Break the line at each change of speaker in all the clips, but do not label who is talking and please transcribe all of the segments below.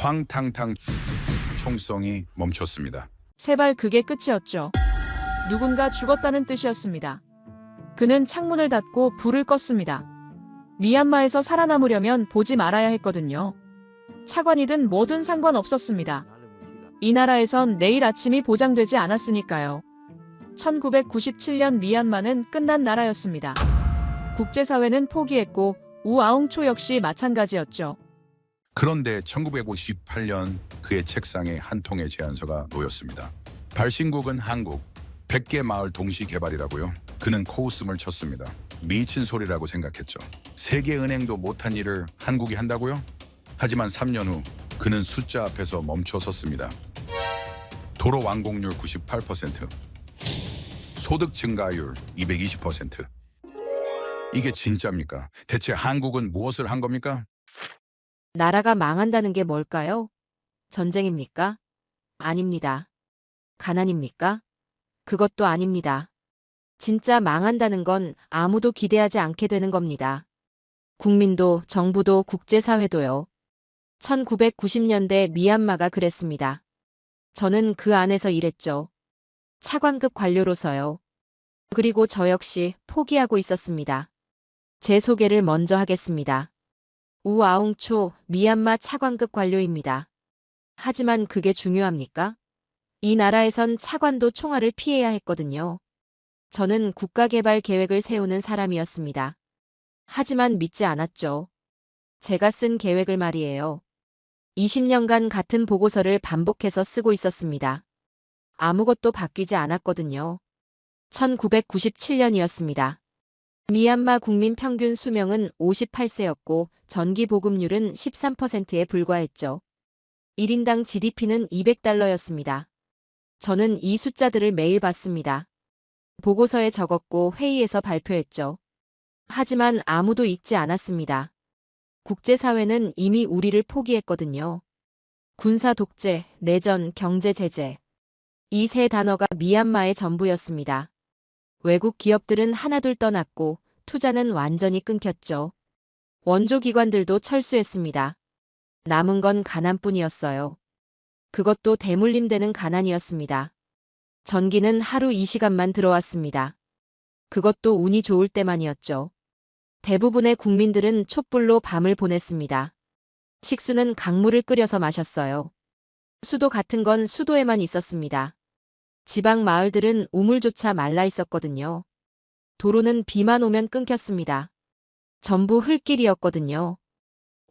탕탕탕 총성이 멈췄습니다.
세발 그게 끝이었죠. 누군가 죽었다는 뜻이었습니다. 그는 창문을 닫고 불을 껐습니다. 미얀마에서 살아남으려면 보지 말아야 했거든요. 차관이든 뭐든 상관없었습니다. 이 나라에선 내일 아침이 보장되지 않았으니까요. 1997년 미얀마는 끝난 나라였습니다. 국제사회는 포기했고 우아웅초 역시 마찬가지였죠.
그런데 1958년 그의 책상에 한 통의 제안서가 놓였습니다. 발신국은 한국, 100개 마을 동시 개발이라고요. 그는 코웃음을 쳤습니다. 미친 소리라고 생각했죠. 세계은행도 못한 일을 한국이 한다고요? 하지만 3년 후 그는 숫자 앞에서 멈춰 섰습니다. 도로 완공률 98%, 소득 증가율 220%. 이게 진짜입니까? 대체 한국은 무엇을 한 겁니까?
나라가 망한다는 게 뭘까요? 전쟁입니까? 아닙니다. 가난입니까? 그것도 아닙니다. 진짜 망한다는 건 아무도 기대하지 않게 되는 겁니다. 국민도, 정부도, 국제사회도요. 1990년대 미얀마가 그랬습니다. 저는 그 안에서 일했죠. 차관급 관료로서요. 그리고 저 역시 포기하고 있었습니다. 제 소개를 먼저 하겠습니다. 우아웅초, 미얀마 차관급 관료입니다. 하지만 그게 중요합니까? 이 나라에선 차관도 총알을 피해야 했거든요. 저는 국가개발 계획을 세우는 사람이었습니다. 하지만 믿지 않았죠. 제가 쓴 계획을 말이에요. 20년간 같은 보고서를 반복해서 쓰고 있었습니다. 아무것도 바뀌지 않았거든요. 1997년이었습니다. 미얀마 국민 평균 수명은 58세였고 전기 보급률은 13%에 불과했죠. 1인당 GDP는 200달러였습니다. 저는 이 숫자들을 매일 봤습니다. 보고서에 적었고 회의에서 발표했죠. 하지만 아무도 읽지 않았습니다. 국제사회는 이미 우리를 포기했거든요. 군사 독재, 내전, 경제 제재. 이 세 단어가 미얀마의 전부였습니다. 외국 기업들은 하나둘 떠났고 투자는 완전히 끊겼죠. 원조 기관들도 철수했습니다. 남은 건 가난뿐이었어요. 그것도 대물림되는 가난이었습니다. 전기는 하루 2시간만 들어왔습니다. 그것도 운이 좋을 때만이었죠. 대부분의 국민들은 촛불로 밤을 보냈습니다. 식수는 강물을 끓여서 마셨어요. 수도 같은 건 수도에만 있었습니다. 지방 마을들은 우물조차 말라 있었거든요. 도로는 비만 오면 끊겼습니다. 전부 흙길이었거든요.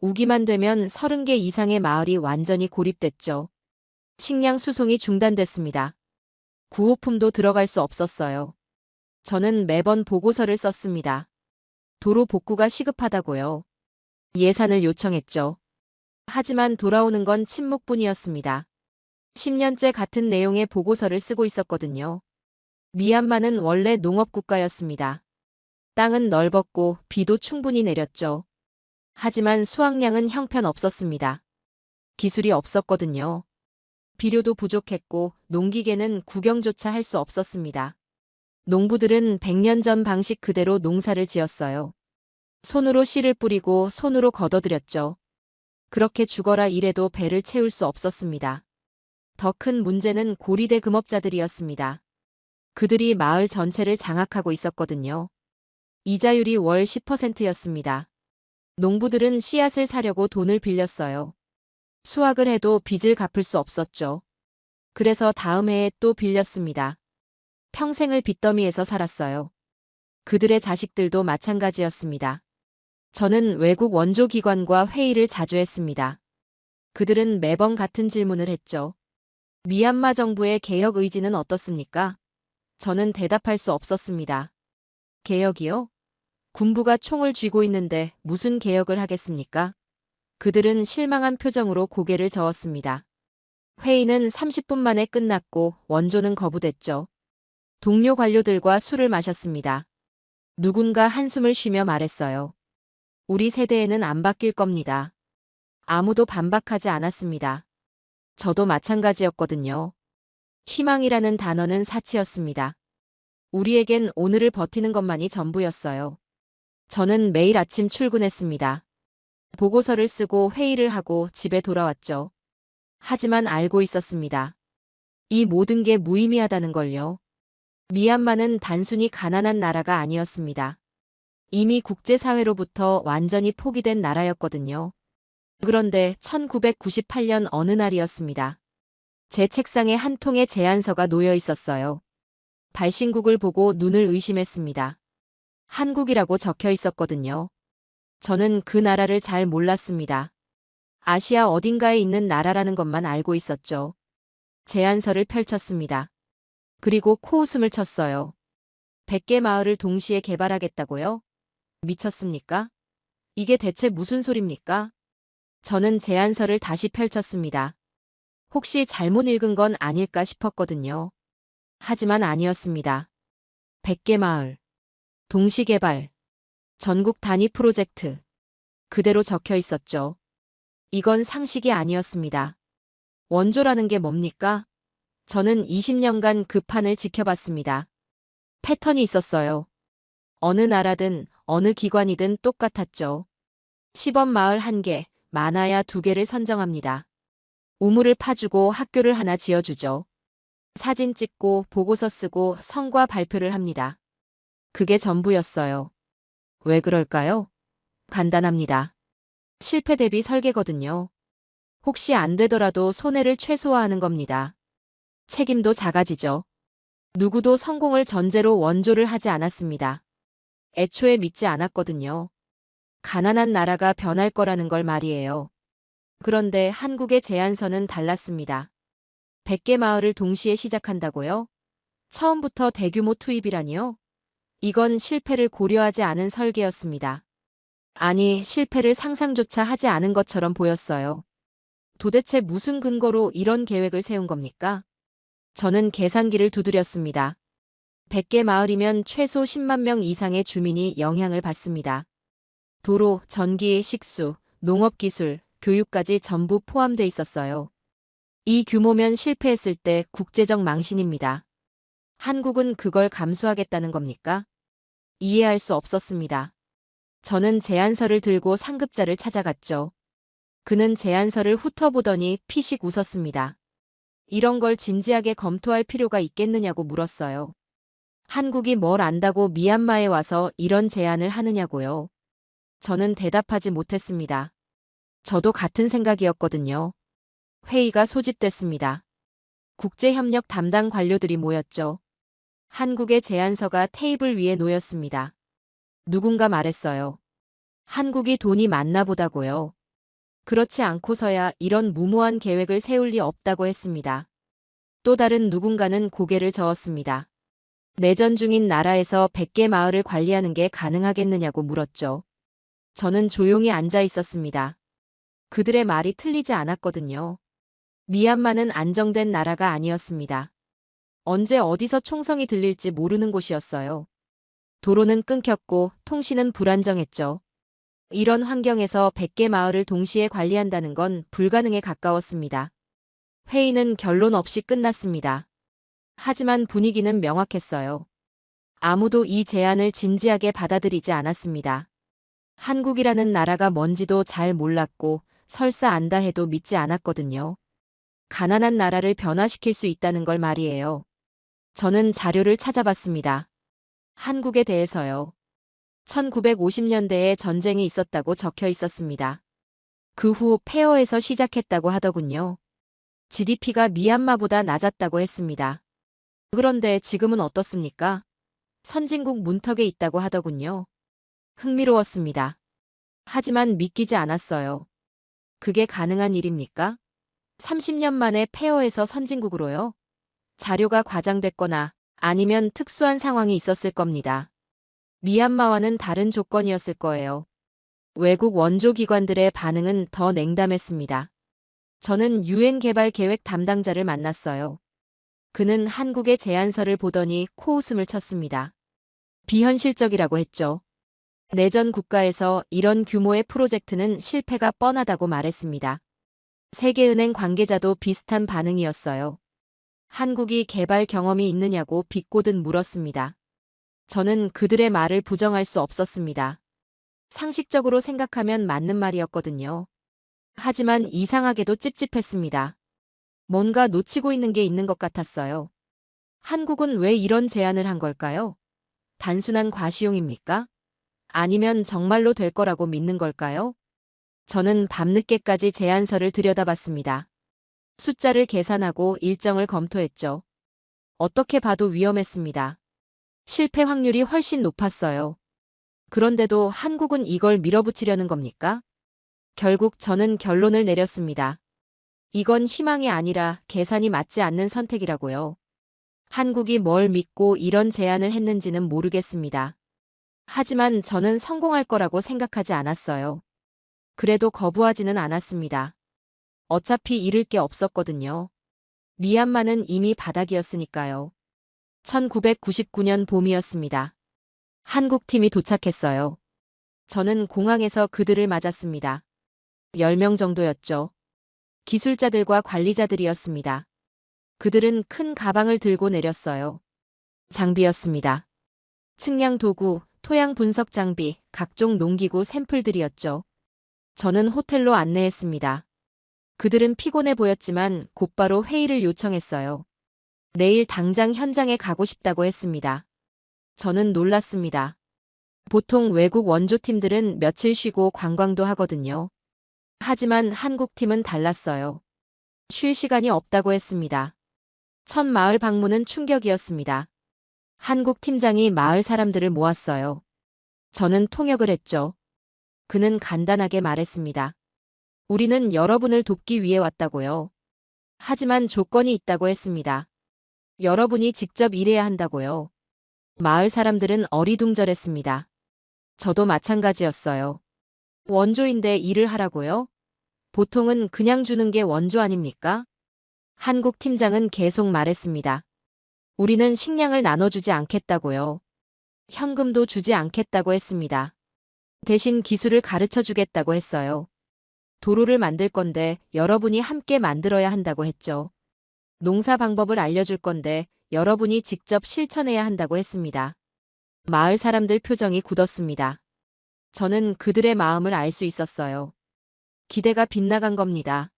우기만 되면 30개 이상의 마을이 완전히 고립됐죠. 식량 수송이 중단됐습니다. 구호품도 들어갈 수 없었어요. 저는 매번 보고서를 썼습니다. 도로 복구가 시급하다고요. 예산을 요청했죠. 하지만 돌아오는 건 침묵뿐이었습니다. 10년째 같은 내용의 보고서를 쓰고 있었거든요. 미얀마는 원래 농업국가였습니다. 땅은 넓었고 비도 충분히 내렸죠. 하지만 수확량은 형편없었습니다. 기술이 없었거든요. 비료도 부족했고 농기계는 구경조차 할 수 없었습니다. 농부들은 100년 전 방식 그대로 농사를 지었어요. 손으로 씨를 뿌리고 손으로 걷어들였죠. 그렇게 죽어라 일해도 배를 채울 수 없었습니다. 더 큰 문제는 고리대 금업자들이었습니다. 그들이 마을 전체를 장악하고 있었거든요. 이자율이 월 10%였습니다. 농부들은 씨앗을 사려고 돈을 빌렸어요. 수확을 해도 빚을 갚을 수 없었죠. 그래서 다음 해에 또 빌렸습니다. 평생을 빚더미에서 살았어요. 그들의 자식들도 마찬가지였습니다. 저는 외국 원조기관과 회의를 자주 했습니다. 그들은 매번 같은 질문을 했죠. 미얀마 정부의 개혁 의지는 어떻습니까? 저는 대답할 수 없었습니다. 개혁이요? 군부가 총을 쥐고 있는데 무슨 개혁을 하겠습니까? 그들은 실망한 표정으로 고개를 저었습니다. 회의는 30분 만에 끝났고 원조는 거부됐죠. 동료 관료들과 술을 마셨습니다. 누군가 한숨을 쉬며 말했어요. 우리 세대에는 안 바뀔 겁니다. 아무도 반박하지 않았습니다. 저도 마찬가지였거든요. 희망이라는 단어는 사치였습니다. 우리에겐 오늘을 버티는 것만이 전부였어요. 저는 매일 아침 출근했습니다. 보고서를 쓰고 회의를 하고 집에 돌아왔죠. 하지만 알고 있었습니다. 이 모든 게 무의미하다는 걸요. 미얀마는 단순히 가난한 나라가 아니었습니다. 이미 국제사회로부터 완전히 포기된 나라였거든요. 그런데 1998년 어느 날이었습니다. 제 책상에 한 통의 제안서가 놓여 있었어요. 발신국을 보고 눈을 의심했습니다. 한국이라고 적혀 있었거든요. 저는 그 나라를 잘 몰랐습니다. 아시아 어딘가에 있는 나라라는 것만 알고 있었죠. 제안서를 펼쳤습니다. 그리고 코웃음을 쳤어요. 100개 마을을 동시에 개발하겠다고요? 미쳤습니까? 이게 대체 무슨 소립니까? 저는 제안서를 다시 펼쳤습니다. 혹시 잘못 읽은 건 아닐까 싶었거든요. 하지만 아니었습니다. 100개 마을, 동시개발, 전국 단위 프로젝트. 그대로 적혀 있었죠. 이건 상식이 아니었습니다. 원조라는 게 뭡니까? 저는 20년간 그 판을 지켜봤습니다. 패턴이 있었어요. 어느 나라든 어느 기관이든 똑같았죠. 시범 마을 1개, 많아야 2개를 선정합니다. 우물을 파주고 학교를 하나 지어주죠. 사진 찍고 보고서 쓰고 성과 발표를 합니다. 그게 전부였어요. 왜 그럴까요? 간단합니다. 실패 대비 설계거든요. 혹시 안 되더라도 손해를 최소화하는 겁니다. 책임도 작아지죠. 누구도 성공을 전제로 원조를 하지 않았습니다. 애초에 믿지 않았거든요. 가난한 나라가 변할 거라는 걸 말이에요. 그런데 한국의 제안서는 달랐습니다. 100개 마을을 동시에 시작한다고요? 처음부터 대규모 투입이라니요? 이건 실패를 고려하지 않은 설계였습니다. 아니, 실패를 상상조차 하지 않은 것처럼 보였어요. 도대체 무슨 근거로 이런 계획을 세운 겁니까? 저는 계산기를 두드렸습니다. 100개 마을이면 최소 10만 명 이상의 주민이 영향을 받습니다. 도로, 전기, 식수, 농업기술, 교육까지 전부 포함돼 있었어요. 이 규모면 실패했을 때 국제적 망신입니다. 한국은 그걸 감수하겠다는 겁니까? 이해할 수 없었습니다. 저는 제안서를 들고 상급자를 찾아갔죠. 그는 제안서를 훑어보더니 피식 웃었습니다. 이런 걸 진지하게 검토할 필요가 있겠느냐고 물었어요. 한국이 뭘 안다고 미얀마에 와서 이런 제안을 하느냐고요. 저는 대답하지 못했습니다. 저도 같은 생각이었거든요. 회의가 소집됐습니다. 국제협력 담당 관료들이 모였죠. 한국의 제안서가 테이블 위에 놓였습니다. 누군가 말했어요. 한국이 돈이 많나 보다고요. 그렇지 않고서야 이런 무모한 계획을 세울 리 없다고 했습니다. 또 다른 누군가는 고개를 저었습니다. 내전 중인 나라에서 100개 마을을 관리하는 게 가능하겠느냐고 물었죠. 저는 조용히 앉아 있었습니다. 그들의 말이 틀리지 않았거든요. 미얀마는 안정된 나라가 아니었습니다. 언제 어디서 총성이 들릴지 모르는 곳이었어요. 도로는 끊겼고 통신은 불안정했죠. 이런 환경에서 100개 마을을 동시에 관리한다는 건 불가능에 가까웠습니다. 회의는 결론 없이 끝났습니다. 하지만 분위기는 명확했어요. 아무도 이 제안을 진지하게 받아들이지 않았습니다. 한국이라는 나라가 뭔지도 잘 몰랐고 설사 안다 해도 믿지 않았거든요. 가난한 나라를 변화시킬 수 있다는 걸 말이에요. 저는 자료를 찾아봤습니다. 한국에 대해서요. 1950년대에 전쟁이 있었다고 적혀 있었습니다. 그 후 폐허에서 시작했다고 하더군요. GDP가 미얀마보다 낮았다고 했습니다. 그런데 지금은 어떻습니까? 선진국 문턱에 있다고 하더군요. 흥미로웠습니다. 하지만 믿기지 않았어요. 그게 가능한 일입니까? 30년 만에 폐허에서 선진국으로요? 자료가 과장됐거나 아니면 특수한 상황이 있었을 겁니다. 미얀마와는 다른 조건이었을 거예요. 외국 원조 기관들의 반응은 더 냉담했습니다. 저는 유엔 개발 계획 담당자를 만났어요. 그는 한국의 제안서를 보더니 코웃음을 쳤습니다. 비현실적이라고 했죠. 내전 국가에서 이런 규모의 프로젝트는 실패가 뻔하다고 말했습니다. 세계은행 관계자도 비슷한 반응이었어요. 한국이 개발 경험이 있느냐고 비꼬듯 물었습니다. 저는 그들의 말을 부정할 수 없었습니다. 상식적으로 생각하면 맞는 말이었거든요. 하지만 이상하게도 찝찝했습니다. 뭔가 놓치고 있는 게 있는 것 같았어요. 한국은 왜 이런 제안을 한 걸까요? 단순한 과시용입니까? 아니면 정말로 될 거라고 믿는 걸까요? 저는 밤늦게까지 제안서를 들여다봤습니다. 숫자를 계산하고 일정을 검토했죠. 어떻게 봐도 위험했습니다. 실패 확률이 훨씬 높았어요. 그런데도 한국은 이걸 밀어붙이려는 겁니까? 결국 저는 결론을 내렸습니다. 이건 희망이 아니라 계산이 맞지 않는 선택이라고요. 한국이 뭘 믿고 이런 제안을 했는지는 모르겠습니다. 하지만 저는 성공할 거라고 생각하지 않았어요. 그래도 거부하지는 않았습니다. 어차피 잃을 게 없었거든요. 미얀마는 이미 바닥이었으니까요. 1999년 봄이었습니다. 한국팀이 도착했어요. 저는 공항에서 그들을 맞았습니다. 10명 정도였죠. 기술자들과 관리자들이었습니다. 그들은 큰 가방을 들고 내렸어요. 장비였습니다. 측량 도구, 토양 분석 장비, 각종 농기구 샘플들이었죠. 저는 호텔로 안내했습니다. 그들은 피곤해 보였지만 곧바로 회의를 요청했어요. 내일 당장 현장에 가고 싶다고 했습니다. 저는 놀랐습니다. 보통 외국 원조팀들은 며칠 쉬고 관광도 하거든요. 하지만 한국팀은 달랐어요. 쉴 시간이 없다고 했습니다. 첫 마을 방문은 충격이었습니다. 한국 팀장이 마을 사람들을 모았어요. 저는 통역을 했죠. 그는 간단하게 말했습니다. 우리는 여러분을 돕기 위해 왔다고요. 하지만 조건이 있다고 했습니다. 여러분이 직접 일해야 한다고요. 마을 사람들은 어리둥절했습니다. 저도 마찬가지였어요. 원조인데 일을 하라고요? 보통은 그냥 주는 게 원조 아닙니까? 한국 팀장은 계속 말했습니다. 우리는 식량을 나눠주지 않겠다고요. 현금도 주지 않겠다고 했습니다. 대신 기술을 가르쳐 주겠다고 했어요. 도로를 만들 건데 여러분이 함께 만들어야 한다고 했죠. 농사 방법을 알려줄 건데 여러분이 직접 실천해야 한다고 했습니다. 마을 사람들 표정이 굳었습니다. 저는 그들의 마음을 알 수 있었어요. 기대가 빗나간 겁니다.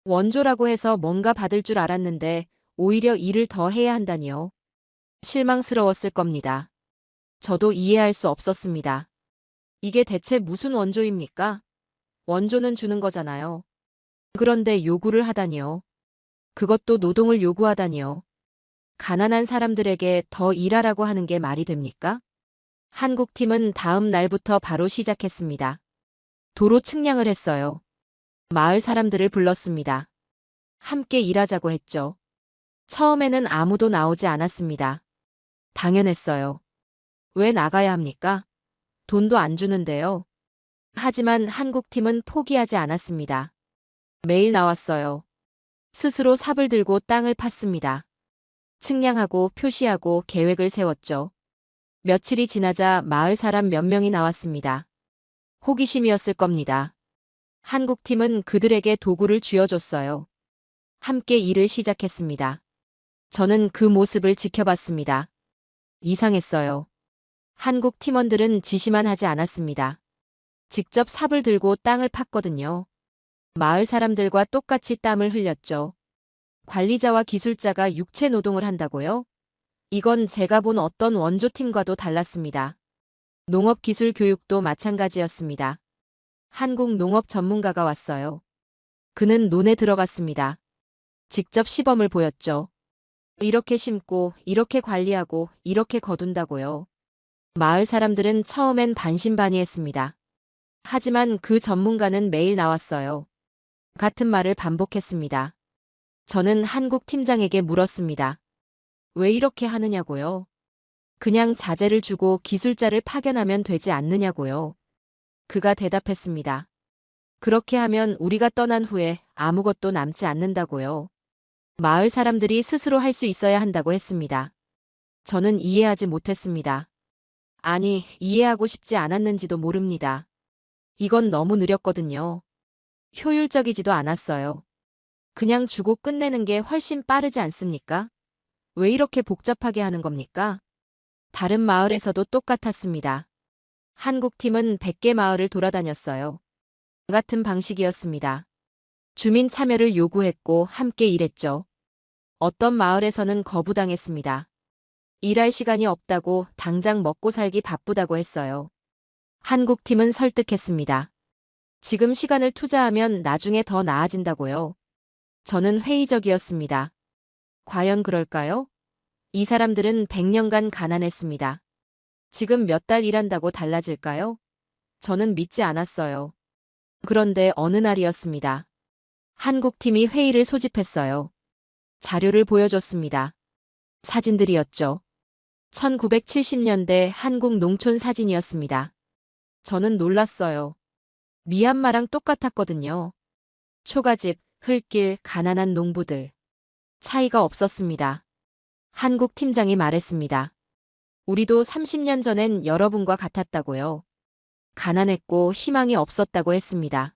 원조라고 해서 뭔가 받을 줄 알았는데 오히려 일을 더 해야 한다니요. 실망스러웠을 겁니다. 저도 이해할 수 없었습니다. 이게 대체 무슨 원조입니까? 원조는 주는 거잖아요. 그런데 요구를 하다니요. 그것도 노동을 요구하다니요. 가난한 사람들에게 더 일하라고 하는 게 말이 됩니까? 한국팀은 다음 날부터 바로 시작했습니다. 도로 측량을 했어요. 마을 사람들을 불렀습니다. 함께 일하자고 했죠. 처음에는 아무도 나오지 않았습니다. 당연했어요. 왜 나가야 합니까? 돈도 안 주는데요. 하지만 한국팀은 포기하지 않았습니다. 매일 나왔어요. 스스로 삽을 들고 땅을 팠습니다. 측량하고 표시하고 계획을 세웠죠. 며칠이 지나자 마을 사람 몇 명이 나왔습니다. 호기심이었을 겁니다. 한국팀은 그들에게 도구를 쥐어줬어요. 함께 일을 시작했습니다. 저는 그 모습을 지켜봤습니다. 이상했어요. 한국 팀원들은 지시만 하지 않았습니다. 직접 삽을 들고 땅을 팠거든요. 마을 사람들과 똑같이 땀을 흘렸죠. 관리자와 기술자가 육체 노동을 한다고요? 이건 제가 본 어떤 원조팀과도 달랐습니다. 농업기술 교육도 마찬가지였습니다. 한국 농업 전문가가 왔어요. 그는 논에 들어갔습니다. 직접 시범을 보였죠. 이렇게 심고, 이렇게 관리하고, 이렇게 거둔다고요. 마을 사람들은 처음엔 반신반의했습니다. 하지만 그 전문가는 매일 나왔어요. 같은 말을 반복했습니다. 저는 한국 팀장에게 물었습니다. 왜 이렇게 하느냐고요? 그냥 자재를 주고 기술자를 파견하면 되지 않느냐고요. 그가 대답했습니다. 그렇게 하면 우리가 떠난 후에 아무것도 남지 않는다고요. 마을 사람들이 스스로 할 수 있어야 한다고 했습니다. 저는 이해하지 못했습니다. 아니, 이해하고 싶지 않았는지도 모릅니다. 이건 너무 느렸거든요. 효율적이지도 않았어요. 그냥 주고 끝내는 게 훨씬 빠르지 않습니까? 왜 이렇게 복잡하게 하는 겁니까? 다른 마을에서도 똑같았습니다. 한국 팀은 100개 마을을 돌아다녔어요. 같은 방식이었습니다. 주민 참여를 요구했고 함께 일했죠. 어떤 마을에서는 거부당했습니다. 일할 시간이 없다고 당장 먹고 살기 바쁘다고 했어요. 한국팀은 설득했습니다. 지금 시간을 투자하면 나중에 더 나아진다고요. 저는 회의적이었습니다. 과연 그럴까요? 이 사람들은 100년간 가난했습니다. 지금 몇 달 일한다고 달라질까요? 저는 믿지 않았어요. 그런데 어느 날이었습니다. 한국팀이 회의를 소집했어요. 자료를 보여줬습니다. 사진들이었죠. 1970년대 한국 농촌 사진이었습니다. 저는 놀랐어요. 미얀마랑 똑같았거든요. 초가집, 흙길, 가난한 농부들. 차이가 없었습니다. 한국 팀장이 말했습니다. 우리도 30년 전엔 여러분과 같았다고요. 가난했고 희망이 없었다고 했습니다.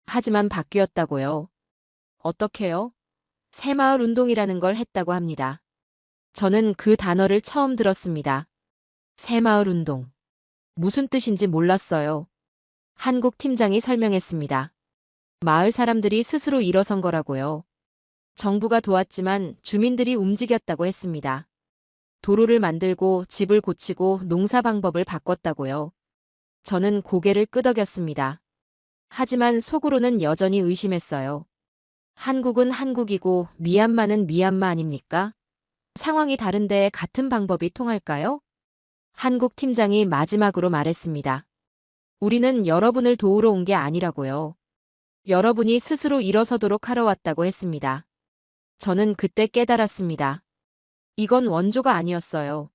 하지만 바뀌었다고요. 어떻게요? 새마을 운동이라는 걸 했다고 합니다. 저는 그 단어를 처음 들었습니다. 새마을 운동. 무슨 뜻인지 몰랐어요. 한국 팀장이 설명했습니다. 마을 사람들이 스스로 일어선 거라고요. 정부가 도왔지만 주민들이 움직였다고 했습니다. 도로를 만들고 집을 고치고 농사 방법을 바꿨다고요. 저는 고개를 끄덕였습니다. 하지만 속으로는 여전히 의심했어요. 한국은 한국이고 미얀마는 미얀마 아닙니까? 상황이 다른데 같은 방법이 통할까요? 한국 팀장이 마지막으로 말했습니다. 우리는 여러분을 도우러 온 게 아니라고요. 여러분이 스스로 일어서도록 하러 왔다고 했습니다. 저는 그때 깨달았습니다. 이건 원조가 아니었어요.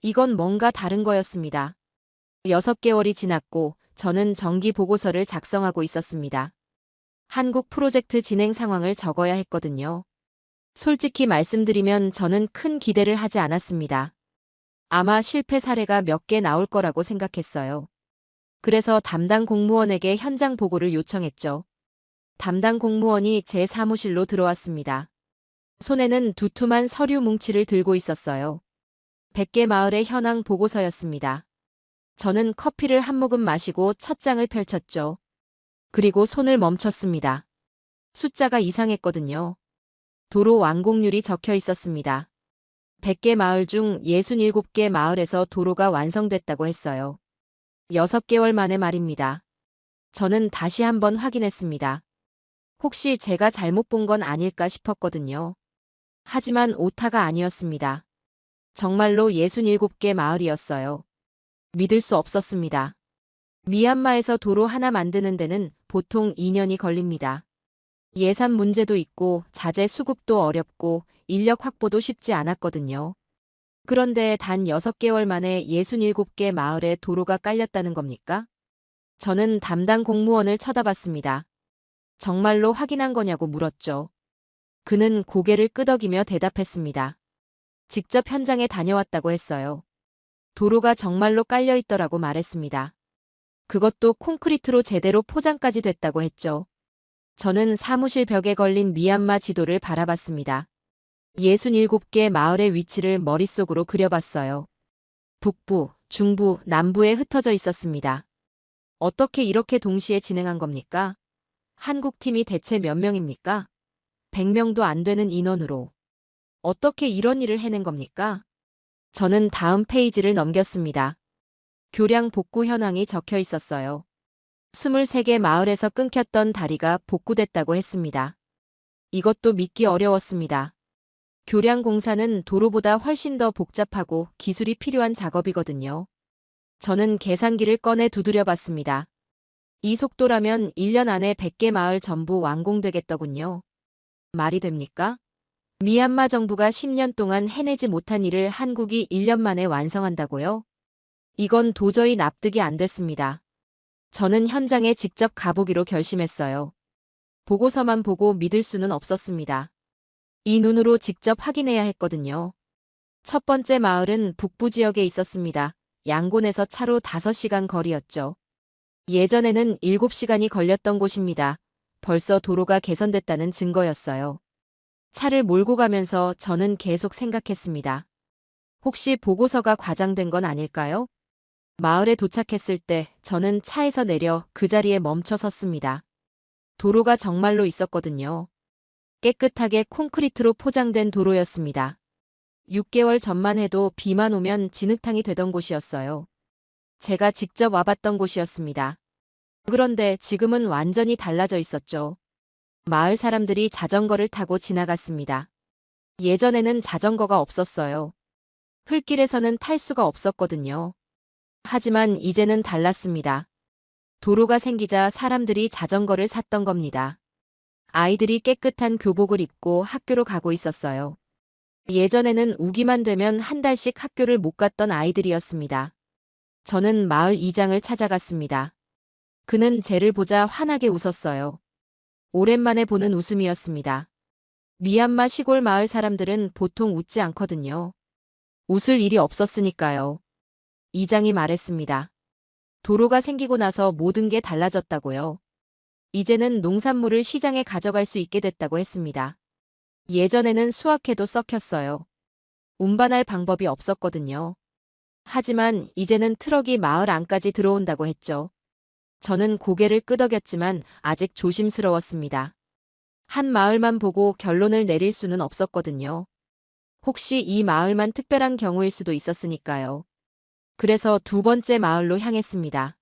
이건 뭔가 다른 거였습니다. 6개월이 지났고 저는 정기 보고서를 작성하고 있었습니다. 한국 프로젝트 진행 상황을 적어야 했거든요. 솔직히 말씀드리면 저는 큰 기대를 하지 않았습니다. 아마 실패 사례가 몇 개 나올 거라고 생각했어요. 그래서 담당 공무원에게 현장 보고를 요청했죠. 담당 공무원이 제 사무실로 들어왔습니다. 손에는 두툼한 서류 뭉치를 들고 있었어요. 100개 마을의 현황 보고서였습니다. 저는 커피를 한 모금 마시고 첫 장을 펼쳤죠. 그리고 손을 멈췄습니다. 숫자가 이상했거든요. 도로 완공률이 적혀 있었습니다. 100개 마을 중 67개 마을에서 도로가 완성됐다고 했어요. 6개월 만에 말입니다. 저는 다시 한번 확인했습니다. 혹시 제가 잘못 본 건 아닐까 싶었거든요. 하지만 오타가 아니었습니다. 정말로 67개 마을이었어요. 믿을 수 없었습니다. 미얀마에서 도로 하나 만드는 데는 보통 2년이 걸립니다. 예산 문제도 있고 자재 수급도 어렵고 인력 확보도 쉽지 않았거든요. 그런데 단 6개월 만에 67개 마을에 도로가 깔렸다는 겁니까? 저는 담당 공무원을 쳐다봤습니다. 정말로 확인한 거냐고 물었죠. 그는 고개를 끄덕이며 대답했습니다. 직접 현장에 다녀왔다고 했어요. 도로가 정말로 깔려 있더라고 말했습니다. 그것도 콘크리트로 제대로 포장까지 됐다고 했죠. 저는 사무실 벽에 걸린 미얀마 지도를 바라봤습니다. 67개 마을의 위치를 머릿속으로 그려봤어요. 북부, 중부, 남부에 흩어져 있었습니다. 어떻게 이렇게 동시에 진행한 겁니까? 한국팀이 대체 몇 명입니까? 100명도 안 되는 인원으로. 어떻게 이런 일을 해낸 겁니까? 저는 다음 페이지를 넘겼습니다. 교량 복구 현황이 적혀 있었어요. 23개 마을에서 끊겼던 다리가 복구됐다고 했습니다. 이것도 믿기 어려웠습니다. 교량 공사는 도로보다 훨씬 더 복잡하고 기술이 필요한 작업이거든요. 저는 계산기를 꺼내 두드려 봤습니다. 이 속도라면 1년 안에 100개 마을 전부 완공되겠더군요. 말이 됩니까? 미얀마 정부가 10년 동안 해내지 못한 일을 한국이 1년 만에 완성한다고요? 이건 도저히 납득이 안 됐습니다. 저는 현장에 직접 가보기로 결심했어요. 보고서만 보고 믿을 수는 없었습니다. 이 눈으로 직접 확인해야 했거든요. 첫 번째 마을은 북부 지역에 있었습니다. 양곤에서 차로 5시간 거리였죠. 예전에는 7시간이 걸렸던 곳입니다. 벌써 도로가 개선됐다는 증거였어요. 차를 몰고 가면서 저는 계속 생각했습니다. 혹시 보고서가 과장된 건 아닐까요? 마을에 도착했을 때 저는 차에서 내려 그 자리에 멈춰 섰습니다. 도로가 정말로 있었거든요. 깨끗하게 콘크리트로 포장된 도로였습니다. 6개월 전만 해도 비만 오면 진흙탕이 되던 곳이었어요. 제가 직접 와봤던 곳이었습니다. 그런데 지금은 완전히 달라져 있었죠. 마을 사람들이 자전거를 타고 지나갔습니다. 예전에는 자전거가 없었어요. 흙길에서는 탈 수가 없었거든요. 하지만 이제는 달랐습니다. 도로가 생기자 사람들이 자전거를 샀던 겁니다. 아이들이 깨끗한 교복을 입고 학교로 가고 있었어요. 예전에는 우기만 되면 한 달씩 학교를 못 갔던 아이들이었습니다. 저는 마을 이장을 찾아갔습니다. 그는 쟤를 보자 환하게 웃었어요. 오랜만에 보는 웃음이었습니다. 미얀마 시골 마을 사람들은 보통 웃지 않거든요. 웃을 일이 없었으니까요. 이장이 말했습니다. 도로가 생기고 나서 모든 게 달라졌다고요. 이제는 농산물을 시장에 가져갈 수 있게 됐다고 했습니다. 예전에는 수확해도 썩혔어요. 운반할 방법이 없었거든요. 하지만 이제는 트럭이 마을 안까지 들어온다고 했죠. 저는 고개를 끄덕였지만 아직 조심스러웠습니다. 한 마을만 보고 결론을 내릴 수는 없었거든요. 혹시 이 마을만 특별한 경우일 수도 있었으니까요. 그래서 두 번째 마을로 향했습니다.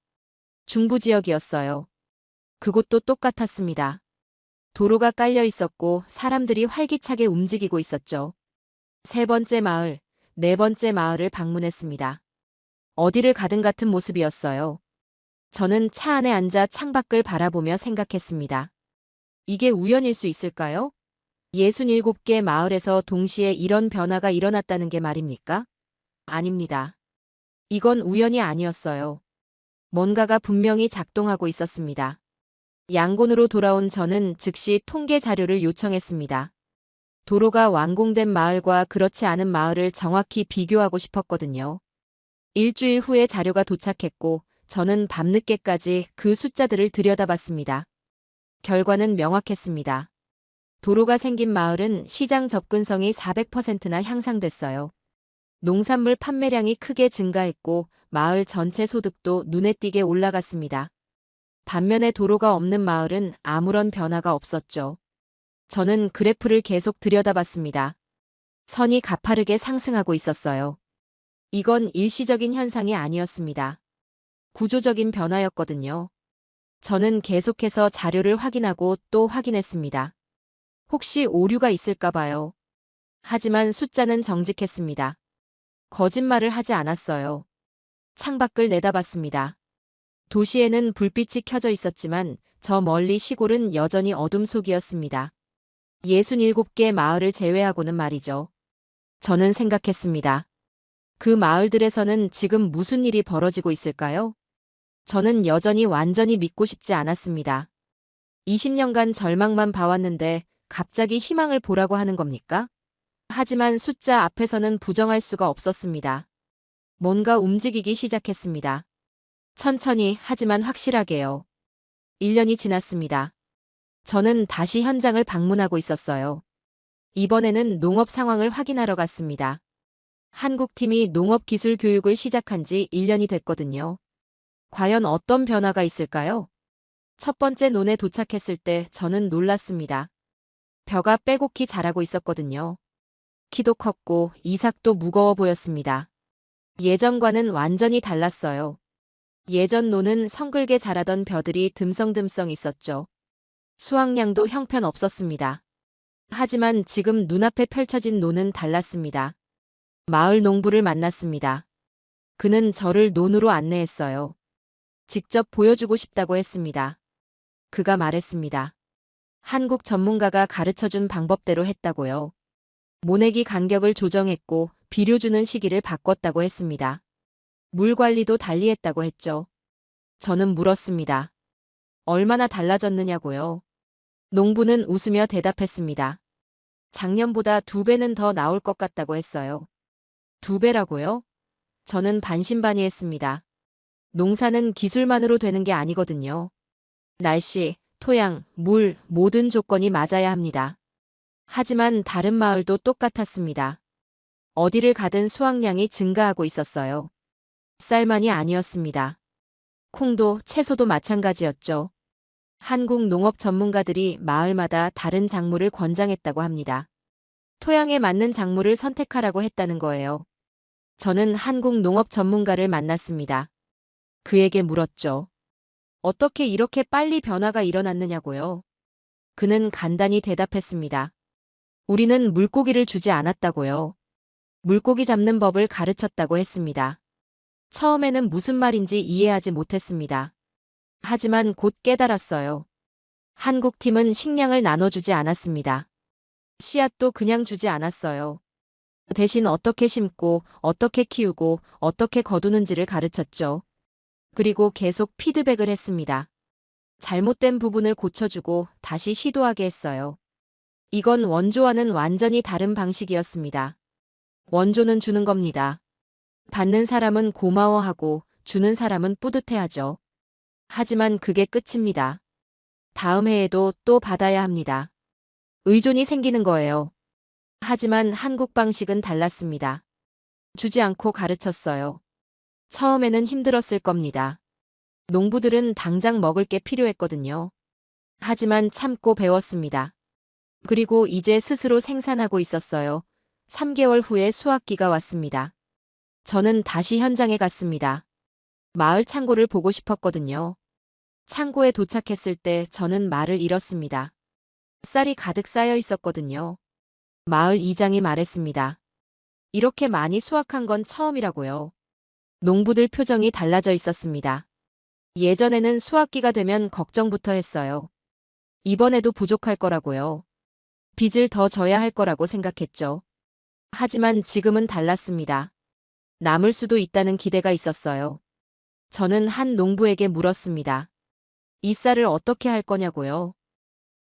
중부 지역이었어요. 그곳도 똑같았습니다. 도로가 깔려 있었고 사람들이 활기차게 움직이고 있었죠. 세 번째 마을, 네 번째 마을을 방문했습니다. 어디를 가든 같은 모습이었어요. 저는 차 안에 앉아 창밖을 바라보며 생각했습니다. 이게 우연일 수 있을까요? 67개 마을에서 동시에 이런 변화가 일어났다는 게 말입니까? 아닙니다. 이건 우연이 아니었어요. 뭔가가 분명히 작동하고 있었습니다. 양곤으로 돌아온 저는 즉시 통계 자료를 요청했습니다. 도로가 완공된 마을과 그렇지 않은 마을을 정확히 비교하고 싶었거든요. 일주일 후에 자료가 도착했고 저는 밤늦게까지 그 숫자들을 들여다봤습니다. 결과는 명확했습니다. 도로가 생긴 마을은 시장 접근성이 400%나 향상됐어요. 농산물 판매량이 크게 증가했고 마을 전체 소득도 눈에 띄게 올라갔습니다. 반면에 도로가 없는 마을은 아무런 변화가 없었죠. 저는 그래프를 계속 들여다봤습니다. 선이 가파르게 상승하고 있었어요. 이건 일시적인 현상이 아니었습니다. 구조적인 변화였거든요. 저는 계속해서 자료를 확인하고 또 확인했습니다. 혹시 오류가 있을까 봐요. 하지만 숫자는 정직했습니다. 거짓말을 하지 않았어요. 창밖을 내다봤습니다. 도시에는 불빛이 켜져 있었지만 저 멀리 시골은 여전히 어둠 속이었습니다. 67개 마을을 제외하고는 말이죠. 저는 생각했습니다. 그 마을들에서는 지금 무슨 일이 벌어지고 있을까요? 저는 여전히 완전히 믿고 싶지 않았습니다. 20년간 절망만 봐왔는데 갑자기 희망을 보라고 하는 겁니까? 하지만 숫자 앞에서는 부정할 수가 없었습니다. 뭔가 움직이기 시작했습니다. 천천히 하지만 확실하게요. 1년이 지났습니다. 저는 다시 현장을 방문하고 있었어요. 이번에는 농업 상황을 확인하러 갔습니다. 한국팀이 농업 기술 교육을 시작한 지 1년이 됐거든요. 과연 어떤 변화가 있을까요? 첫 번째 논에 도착했을 때 저는 놀랐습니다. 벼가 빼곡히 자라고 있었거든요. 키도 컸고 이삭도 무거워 보였습니다. 예전과는 완전히 달랐어요. 예전 논은 성글게 자라던 벼들이 듬성듬성 있었죠. 수확량도 형편없었습니다. 하지만 지금 눈앞에 펼쳐진 논은 달랐습니다. 마을 농부를 만났습니다. 그는 저를 논으로 안내했어요. 직접 보여주고 싶다고 했습니다. 그가 말했습니다. 한국 전문가가 가르쳐준 방법대로 했다고요. 모내기 간격을 조정했고 비료 주는 시기를 바꿨다고 했습니다. 물 관리도 달리 했다고 했죠. 저는 물었습니다. 얼마나 달라졌느냐고요. 농부는 웃으며 대답했습니다. 작년보다 2배는 더 나올 것 같다고 했어요. 2배라고요? 저는 반신반의했습니다. 농사는 기술만으로 되는 게 아니거든요. 날씨, 토양, 물, 모든 조건이 맞아야 합니다. 하지만 다른 마을도 똑같았습니다. 어디를 가든 수확량이 증가하고 있었어요. 쌀만이 아니었습니다. 콩도 채소도 마찬가지였죠. 한국 농업 전문가들이 마을마다 다른 작물을 권장했다고 합니다. 토양에 맞는 작물을 선택하라고 했다는 거예요. 저는 한국 농업 전문가를 만났습니다. 그에게 물었죠. 어떻게 이렇게 빨리 변화가 일어났느냐고요. 그는 간단히 대답했습니다. 우리는 물고기를 주지 않았다고요. 물고기 잡는 법을 가르쳤다고 했습니다. 처음에는 무슨 말인지 이해하지 못했습니다. 하지만 곧 깨달았어요. 한국 팀은 식량을 나눠주지 않았습니다. 씨앗도 그냥 주지 않았어요. 대신 어떻게 심고, 어떻게 키우고, 어떻게 거두는지를 가르쳤죠. 그리고 계속 피드백을 했습니다. 잘못된 부분을 고쳐주고 다시 시도하게 했어요. 이건 원조와는 완전히 다른 방식이었습니다. 원조는 주는 겁니다. 받는 사람은 고마워하고 주는 사람은 뿌듯해하죠. 하지만 그게 끝입니다. 다음 해에도 또 받아야 합니다. 의존이 생기는 거예요. 하지만 한국 방식은 달랐습니다. 주지 않고 가르쳤어요. 처음에는 힘들었을 겁니다. 농부들은 당장 먹을 게 필요했거든요. 하지만 참고 배웠습니다. 그리고 이제 스스로 생산하고 있었어요. 3개월 후에 수확기가 왔습니다. 저는 다시 현장에 갔습니다. 마을 창고를 보고 싶었거든요. 창고에 도착했을 때 저는 말을 잃었습니다. 쌀이 가득 쌓여 있었거든요. 마을 이장이 말했습니다. 이렇게 많이 수확한 건 처음이라고요. 농부들 표정이 달라져 있었습니다. 예전에는 수확기가 되면 걱정부터 했어요. 이번에도 부족할 거라고요. 빚을 더 져야 할 거라고 생각했죠. 하지만 지금은 달랐습니다. 남을 수도 있다는 기대가 있었어요. 저는 한 농부에게 물었습니다. 이 쌀을 어떻게 할 거냐고요?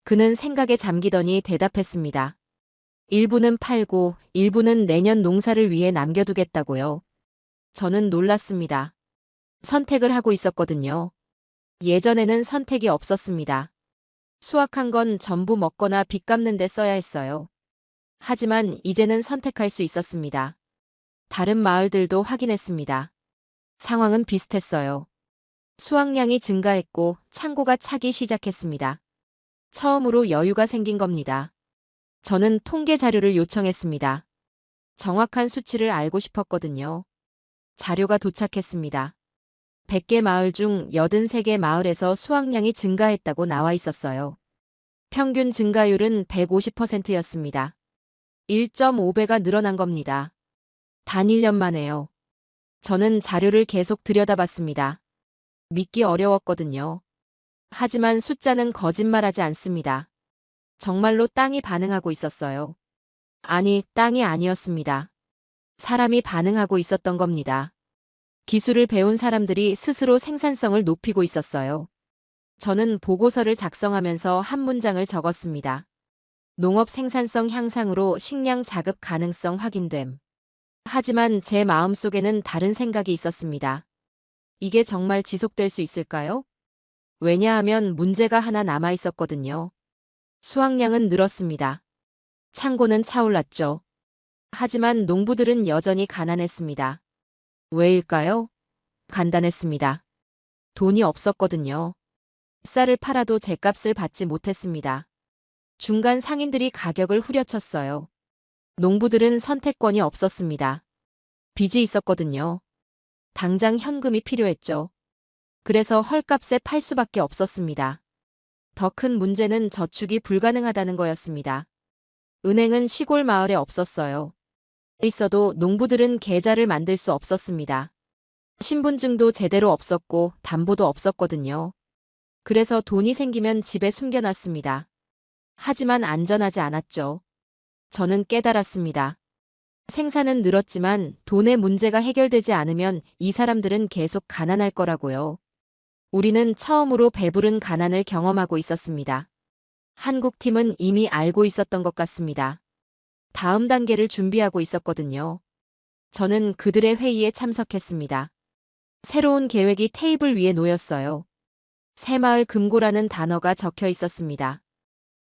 그는 생각에 잠기더니 대답했습니다. 일부는 팔고 일부는 내년 농사를 위해 남겨두겠다고요. 저는 놀랐습니다. 선택을 하고 있었거든요. 예전에는 선택이 없었습니다. 수확한 건 전부 먹거나 빚 갚는 데 써야 했어요. 하지만 이제는 선택할 수 있었습니다. 다른 마을들도 확인했습니다. 상황은 비슷했어요. 수확량이 증가했고 창고가 차기 시작했습니다. 처음으로 여유가 생긴 겁니다. 저는 통계 자료를 요청했습니다. 정확한 수치를 알고 싶었거든요. 자료가 도착했습니다. 100개 마을 중 83개 마을에서 수확량이 증가했다고 나와 있었어요. 평균 증가율은 150%였습니다. 1.5배가 늘어난 겁니다. 단 1년 만에요. 저는 자료를 계속 들여다봤습니다. 믿기 어려웠거든요. 하지만 숫자는 거짓말하지 않습니다. 정말로 땅이 반응하고 있었어요. 아니, 땅이 아니었습니다. 사람이 반응하고 있었던 겁니다. 기술을 배운 사람들이 스스로 생산성을 높이고 있었어요. 저는 보고서를 작성하면서 한 문장을 적었습니다. 농업 생산성 향상으로 식량 자급 가능성 확인됨. 하지만 제 마음속에는 다른 생각이 있었습니다. 이게 정말 지속될 수 있을까요? 왜냐하면 문제가 하나 남아 있었거든요. 수확량은 늘었습니다. 창고는 차올랐죠. 하지만 농부들은 여전히 가난했습니다. 왜일까요? 간단했습니다. 돈이 없었거든요. 쌀을 팔아도 제값을 받지 못했습니다. 중간 상인들이 가격을 후려쳤어요. 농부들은 선택권이 없었습니다. 빚이 있었거든요. 당장 현금이 필요했죠. 그래서 헐값에 팔 수밖에 없었습니다. 더 큰 문제는 저축이 불가능하다는 거였습니다. 은행은 시골 마을에 없었어요. 있어도 농부들은 계좌를 만들 수 없었습니다. 신분증도 제대로 없었고 담보도 없었거든요. 그래서 돈이 생기면 집에 숨겨놨습니다. 하지만 안전하지 않았죠. 저는 깨달았습니다. 생산은 늘었지만 돈의 문제가 해결되지 않으면 이 사람들은 계속 가난할 거라고요. 우리는 처음으로 배부른 가난을 경험하고 있었습니다. 한국 팀은 이미 알고 있었던 것 같습니다. 다음 단계를 준비하고 있었거든요. 저는 그들의 회의에 참석했습니다. 새로운 계획이 테이블 위에 놓였어요. 새마을 금고라는 단어가 적혀 있었습니다.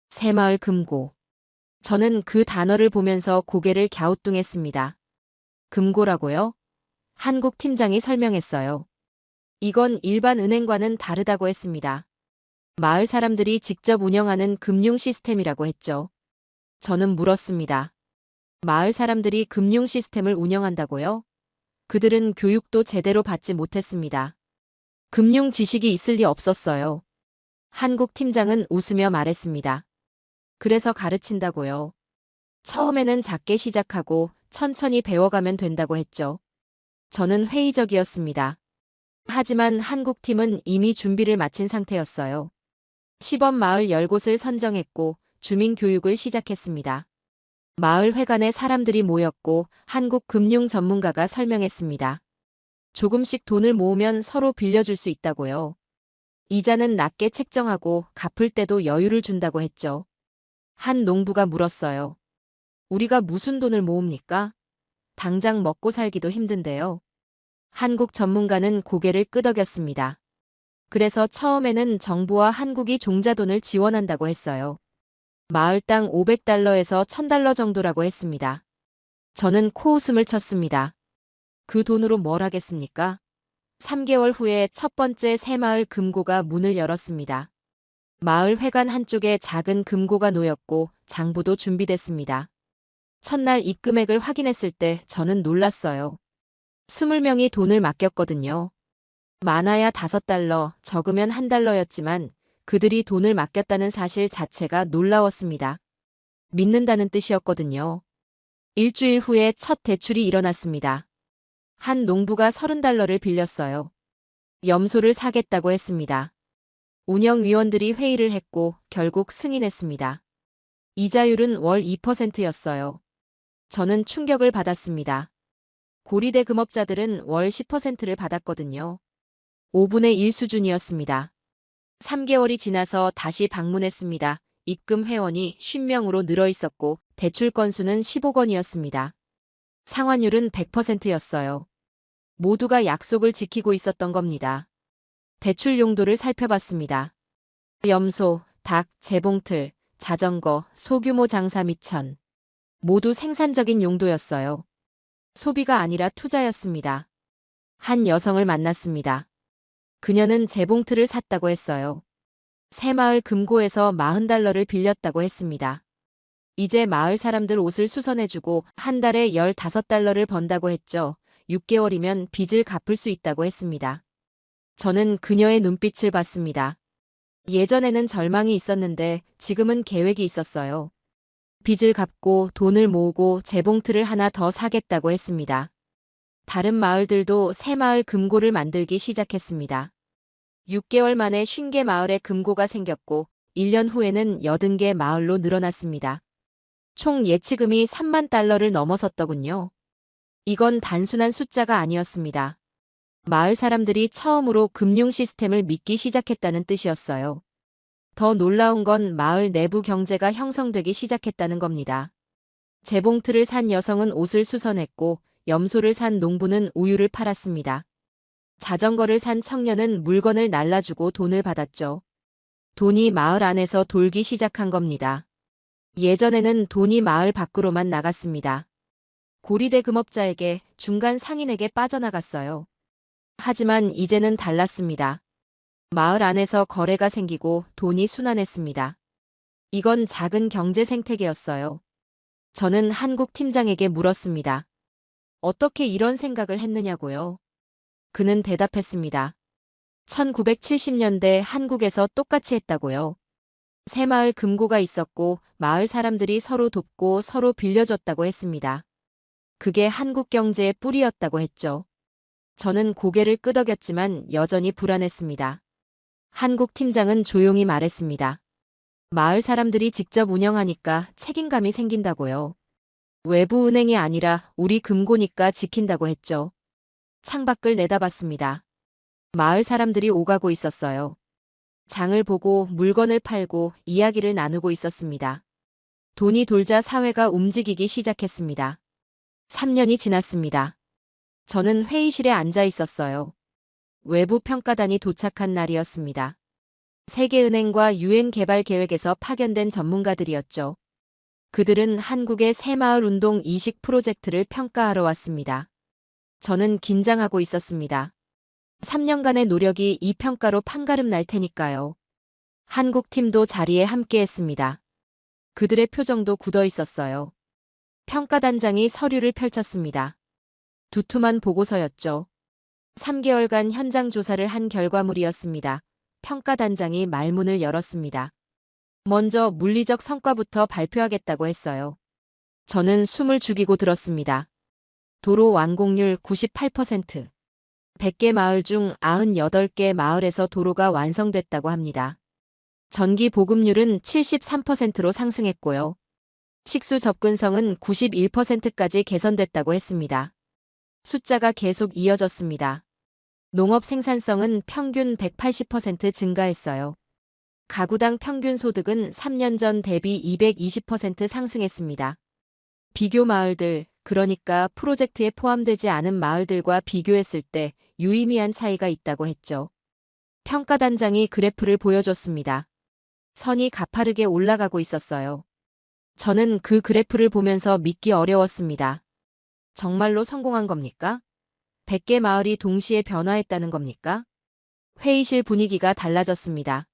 새마을 금고. 저는 그 단어를 보면서 고개를 갸우뚱했습니다. 금고라고요? 한국 팀장이 설명했어요. 이건 일반 은행과는 다르다고 했습니다. 마을 사람들이 직접 운영하는 금융 시스템이라고 했죠. 저는 물었습니다. 마을 사람들이 금융 시스템을 운영한다고요? 그들은 교육도 제대로 받지 못했습니다. 금융 지식이 있을 리 없었어요. 한국 팀장은 웃으며 말했습니다. 그래서 가르친다고요. 처음에는 작게 시작하고 천천히 배워가면 된다고 했죠. 저는 회의적이었습니다. 하지만 한국 팀은 이미 준비를 마친 상태였어요. 시범 마을 10곳을 선정했고 주민 교육을 시작했습니다. 마을 회관에 사람들이 모였고 한국 금융 전문가가 설명했습니다. 조금씩 돈을 모으면 서로 빌려줄 수 있다고요. 이자는 낮게 책정하고 갚을 때도 여유를 준다고 했죠. 한 농부가 물었어요. 우리가 무슨 돈을 모읍니까? 당장 먹고 살기도 힘든데요. 한국 전문가는 고개를 끄덕였습니다. 그래서 처음에는 정부와 한국이 종자돈을 지원한다고 했어요. 마을당 500달러에서 1000달러 정도라고 했습니다. 저는 코웃음을 쳤습니다. 그 돈으로 뭘 하겠습니까? 3개월 후에 첫 번째 새마을 금고가 문을 열었습니다. 마을 회관 한쪽에 작은 금고가 놓였고 장부도 준비됐습니다. 첫날 입금액을 확인했을 때 저는 놀랐어요. 20명이 돈을 맡겼거든요. 많아야 5달러, 적으면 1달러였지만 그들이 돈을 맡겼다는 사실 자체가 놀라웠습니다. 믿는다는 뜻이었거든요. 일주일 후에 첫 대출이 일어났습니다. 한 농부가 30달러를 빌렸어요. 염소를 사겠다고 했습니다. 운영위원들이 회의를 했고 결국 승인했습니다. 이자율은 월 2%였어요. 저는 충격을 받았습니다. 고리대 금업자들은 월 10%를 받았거든요. 5분의 1 수준이었습니다. 3개월이 지나서 다시 방문했습니다. 입금 회원이 50명으로 늘어 있었고 대출 건수는 15건이었습니다. 상환율은 100%였어요. 모두가 약속을 지키고 있었던 겁니다. 대출 용도를 살펴봤습니다. 염소, 닭, 재봉틀, 자전거, 소규모 장사 미천. 모두 생산적인 용도였어요. 소비가 아니라 투자였습니다. 한 여성을 만났습니다. 그녀는 재봉틀을 샀다고 했어요. 새마을 금고에서 40달러를 빌렸다고 했습니다. 이제 마을 사람들 옷을 수선해주고 한 달에 15달러를 번다고 했죠. 6개월이면 빚을 갚을 수 있다고 했습니다. 저는 그녀의 눈빛을 봤습니다. 예전에는 절망이 있었는데 지금은 계획이 있었어요. 빚을 갚고 돈을 모으고 재봉틀을 하나 더 사겠다고 했습니다. 다른 마을들도 새마을 금고를 만들기 시작했습니다. 6개월 만에 50개 마을에 금고가 생겼고 1년 후에는 80개 마을로 늘어났습니다. 총 예치금이 3만 달러를 넘어섰더군요. 이건 단순한 숫자가 아니었습니다. 마을 사람들이 처음으로 금융 시스템을 믿기 시작했다는 뜻이었어요. 더 놀라운 건 마을 내부 경제가 형성되기 시작했다는 겁니다. 재봉틀을 산 여성은 옷을 수선했고 염소를 산 농부는 우유를 팔았습니다. 자전거를 산 청년은 물건을 날라주고 돈을 받았죠. 돈이 마을 안에서 돌기 시작한 겁니다. 예전에는 돈이 마을 밖으로만 나갔습니다. 고리대 금업자에게, 중간 상인에게 빠져나갔어요. 하지만 이제는 달랐습니다. 마을 안에서 거래가 생기고 돈이 순환했습니다. 이건 작은 경제 생태계였어요. 저는 한국 팀장에게 물었습니다. 어떻게 이런 생각을 했느냐고요? 그는 대답했습니다. 1970년대 한국에서 똑같이 했다고요. 새마을 금고가 있었고 마을 사람들이 서로 돕고 서로 빌려줬다고 했습니다. 그게 한국 경제의 뿌리였다고 했죠. 저는 고개를 끄덕였지만 여전히 불안했습니다. 한국 팀장은 조용히 말했습니다. 마을 사람들이 직접 운영하니까 책임감이 생긴다고요. 외부 은행이 아니라 우리 금고니까 지킨다고 했죠. 창밖을 내다봤습니다. 마을 사람들이 오가고 있었어요. 장을 보고 물건을 팔고 이야기를 나누고 있었습니다. 돈이 돌자 사회가 움직이기 시작했습니다. 3년이 지났습니다. 저는 회의실에 앉아 있었어요. 외부 평가단이 도착한 날이었습니다. 세계은행과 유엔 개발 계획에서 파견된 전문가들이었죠. 그들은 한국의 새마을 운동 이식 프로젝트를 평가하러 왔습니다. 저는 긴장하고 있었습니다. 3년간의 노력이 이 평가로 판가름 날 테니까요. 한국 팀도 자리에 함께했습니다. 그들의 표정도 굳어 있었어요. 평가단장이 서류를 펼쳤습니다. 두툼한 보고서였죠. 3개월간 현장 조사를 한 결과물이었습니다. 평가단장이 말문을 열었습니다. 먼저 물리적 성과부터 발표하겠다고 했어요. 저는 숨을 죽이고 들었습니다. 도로 완공률 98%. 100개 마을 중 98개 마을에서 도로가 완성됐다고 합니다. 전기 보급률은 73%로 상승했고요. 식수 접근성은 91%까지 개선됐다고 했습니다. 숫자가 계속 이어졌습니다. 농업 생산성은 평균 180% 증가했어요. 가구당 평균 소득은 3년 전 대비 220% 상승했습니다. 비교 마을들, 그러니까 프로젝트에 포함되지 않은 마을들과 비교했을 때 유의미한 차이가 있다고 했죠. 평가단장이 그래프를 보여줬습니다. 선이 가파르게 올라가고 있었어요. 저는 그 그래프를 보면서 믿기 어려웠습니다. 정말로 성공한 겁니까? 100개 마을이 동시에 변화했다는 겁니까? 회의실 분위기가 달라졌습니다.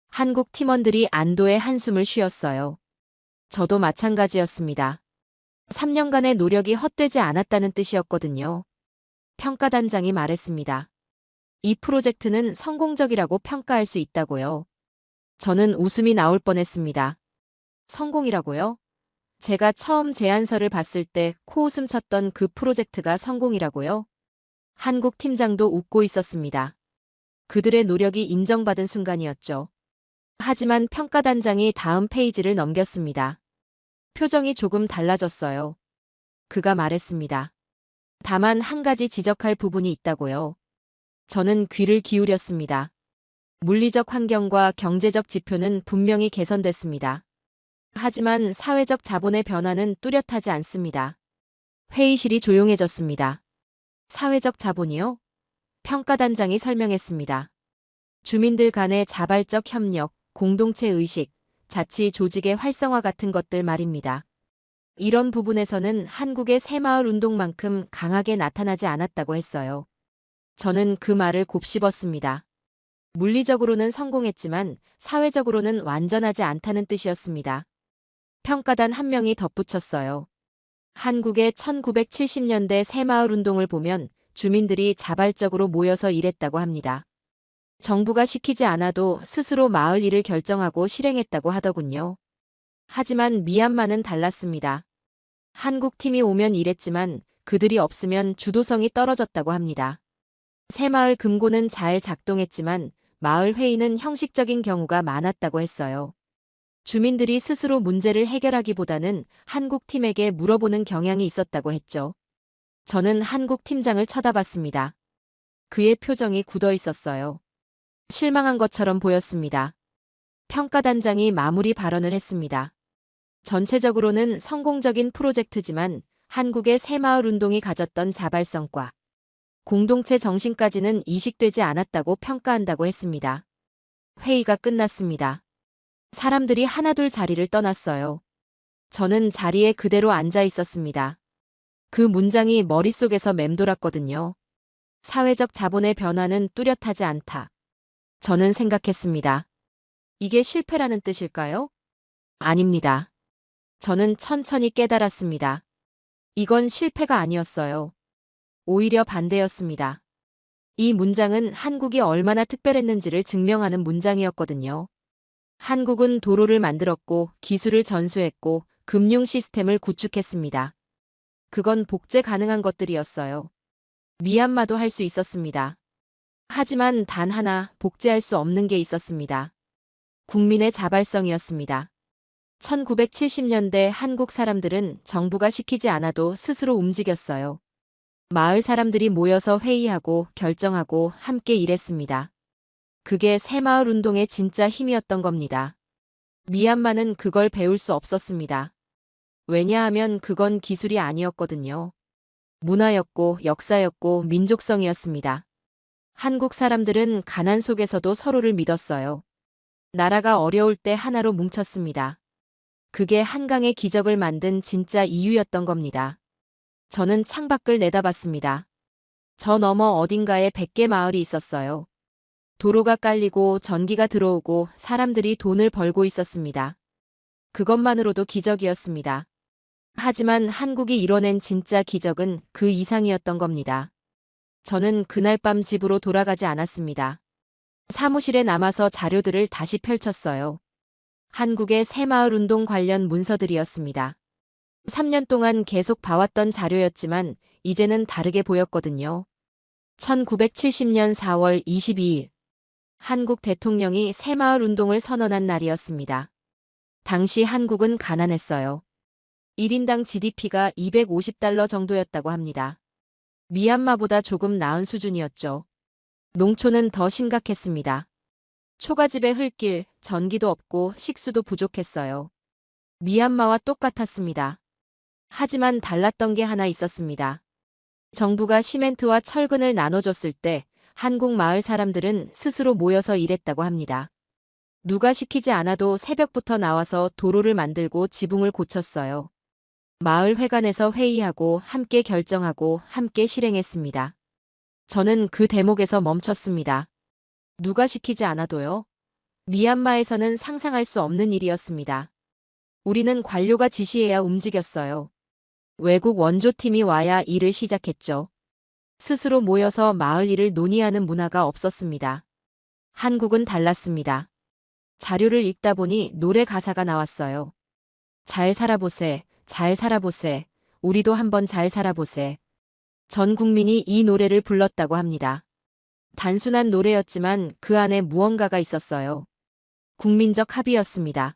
한국 팀원들이 안도의 한숨을 쉬었어요. 저도 마찬가지였습니다. 3년간의 노력이 헛되지 않았다는 뜻이었거든요. 평가단장이 말했습니다. 이 프로젝트는 성공적이라고 평가할 수 있다고요. 저는 웃음이 나올 뻔했습니다. 성공이라고요? 제가 처음 제안서를 봤을 때 코웃음 쳤던 그 프로젝트가 성공이라고요? 한국 팀장도 웃고 있었습니다. 그들의 노력이 인정받은 순간이었죠. 하지만 평가단장이 다음 페이지를 넘겼습니다. 표정이 조금 달라졌어요. 그가 말했습니다. 다만 한 가지 지적할 부분이 있다고요. 저는 귀를 기울였습니다. 물리적 환경과 경제적 지표는 분명히 개선됐습니다. 하지만 사회적 자본의 변화는 뚜렷하지 않습니다. 회의실이 조용해졌습니다. 사회적 자본이요? 평가단장이 설명했습니다. 주민들 간의 자발적 협력, 공동체 의식, 자치 조직의 활성화 같은 것들 말입니다. 이런 부분에서는 한국의 새마을 운동만큼 강하게 나타나지 않았다고 했어요. 저는 그 말을 곱씹었습니다. 물리적으로는 성공했지만 사회적으로는 완전하지 않다는 뜻이었습니다. 평가단 한 명이 덧붙였어요. 한국의 1970년대 새마을 운동을 보면 주민들이 자발적으로 모여서 일했다고 합니다. 정부가 시키지 않아도 스스로 마을 일을 결정하고 실행했다고 하더군요. 하지만 미얀마는 달랐습니다. 한국 팀이 오면 일했지만 그들이 없으면 주도성이 떨어졌다고 합니다. 새마을 금고는 잘 작동했지만 마을 회의는 형식적인 경우가 많았다고 했어요. 주민들이 스스로 문제를 해결하기보다는 한국 팀에게 물어보는 경향이 있었다고 했죠. 저는 한국 팀장을 쳐다봤습니다. 그의 표정이 굳어 있었어요. 실망한 것처럼 보였습니다. 평가단장이 마무리 발언을 했습니다. 전체적으로는 성공적인 프로젝트지만 한국의 새마을 운동이 가졌던 자발성과 공동체 정신까지는 이식되지 않았다고 평가한다고 했습니다. 회의가 끝났습니다. 사람들이 하나둘 자리를 떠났어요. 저는 자리에 그대로 앉아 있었습니다. 그 문장이 머릿속에서 맴돌았거든요. 사회적 자본의 변화는 뚜렷하지 않다. 저는 생각했습니다. 이게 실패라는 뜻일까요? 아닙니다. 저는 천천히 깨달았습니다. 이건 실패가 아니었어요. 오히려 반대였습니다. 이 문장은 한국이 얼마나 특별했는지를 증명하는 문장이었거든요. 한국은 도로를 만들었고 기술을 전수했고 금융 시스템을 구축했습니다. 그건 복제 가능한 것들이었어요. 미얀마도 할 수 있었습니다. 하지만 단 하나 복제할 수 없는 게 있었습니다. 국민의 자발성이었습니다. 1970년대 한국 사람들은 정부가 시키지 않아도 스스로 움직였어요. 마을 사람들이 모여서 회의하고 결정하고 함께 일했습니다. 그게 새마을 운동의 진짜 힘이었던 겁니다. 미얀마는 그걸 배울 수 없었습니다. 왜냐하면 그건 기술이 아니었거든요. 문화였고 역사였고 민족성이었습니다. 한국 사람들은 가난 속에서도 서로를 믿었어요. 나라가 어려울 때 하나로 뭉쳤습니다. 그게 한강의 기적을 만든 진짜 이유였던 겁니다. 저는 창밖을 내다봤습니다. 저 너머 어딘가에 100개 마을이 있었어요. 도로가 깔리고 전기가 들어오고 사람들이 돈을 벌고 있었습니다. 그것만으로도 기적이었습니다. 하지만 한국이 이뤄낸 진짜 기적은 그 이상이었던 겁니다. 저는 그날 밤 집으로 돌아가지 않았습니다. 사무실에 남아서 자료들을 다시 펼쳤어요. 한국의 새마을 운동 관련 문서들이었습니다. 3년 동안 계속 봐왔던 자료였지만 이제는 다르게 보였거든요. 1970년 4월 22일, 한국 대통령이 새마을 운동을 선언한 날이었습니다. 당시 한국은 가난했어요. 1인당 GDP가 250달러 정도였다고 합니다. 미얀마보다 조금 나은 수준이었죠. 농촌은 더 심각했습니다. 초가집에 흙길, 전기도 없고 식수도 부족했어요. 미얀마와 똑같았습니다. 하지만 달랐던 게 하나 있었습니다. 정부가 시멘트와 철근을 나눠줬을 때 한국 마을 사람들은 스스로 모여서 일했다고 합니다. 누가 시키지 않아도 새벽부터 나와서 도로를 만들고 지붕을 고쳤어요. 마을 회관에서 회의하고 함께 결정하고 함께 실행했습니다. 저는 그 대목에서 멈췄습니다. 누가 시키지 않아도요? 미얀마에서는 상상할 수 없는 일이었습니다. 우리는 관료가 지시해야 움직였어요. 외국 원조팀이 와야 일을 시작했죠. 스스로 모여서 마을 일을 논의하는 문화가 없었습니다. 한국은 달랐습니다. 자료를 읽다 보니 노래 가사가 나왔어요. 잘 살아보세, 잘 살아보세, 우리도 한번 잘 살아보세. 전 국민이 이 노래를 불렀다고 합니다. 단순한 노래였지만 그 안에 무언가가 있었어요. 국민적 합의였습니다.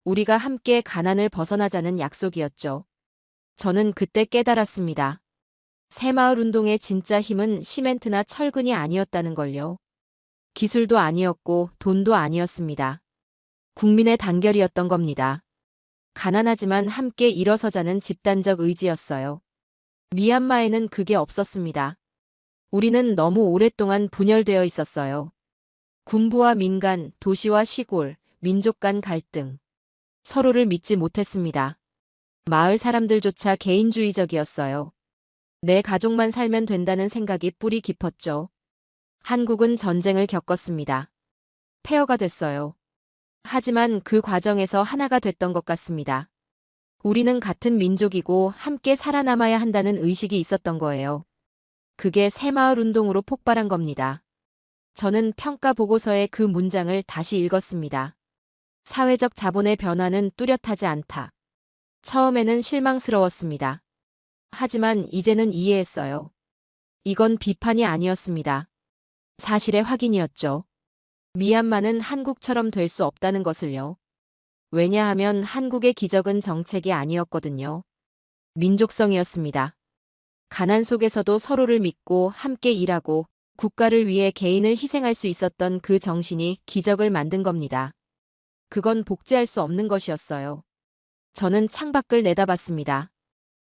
우리가 함께 가난을 벗어나자는 약속이었죠. 저는 그때 깨달았습니다. 새마을 운동의 진짜 힘은 시멘트나 철근이 아니었다는 걸요. 기술도 아니었고 돈도 아니었습니다. 국민의 단결이었던 겁니다. 가난하지만 함께 일어서자는 집단적 의지였어요. 미얀마에는 그게 없었습니다. 우리는 너무 오랫동안 분열되어 있었어요. 군부와 민간, 도시와 시골, 민족 간 갈등. 서로를 믿지 못했습니다. 마을 사람들조차 개인주의적이었어요. 내 가족만 살면 된다는 생각이 뿌리 깊었죠. 한국은 전쟁을 겪었습니다. 폐허가 됐어요. 하지만 그 과정에서 하나가 됐던 것 같습니다. 우리는 같은 민족이고 함께 살아남아야 한다는 의식이 있었던 거예요. 그게 새마을 운동으로 폭발한 겁니다. 저는 평가 보고서의 그 문장을 다시 읽었습니다. 사회적 자본의 변화는 뚜렷하지 않다. 처음에는 실망스러웠습니다. 하지만 이제는 이해했어요. 이건 비판이 아니었습니다. 사실의 확인이었죠. 미얀마는 한국처럼 될 수 없다는 것을요. 왜냐하면 한국의 기적은 정책이 아니었거든요. 민족성이었습니다. 가난 속에서도 서로를 믿고 함께 일하고 국가를 위해 개인을 희생할 수 있었던 그 정신이 기적을 만든 겁니다. 그건 복제할 수 없는 것이었어요. 저는 창밖을 내다봤습니다.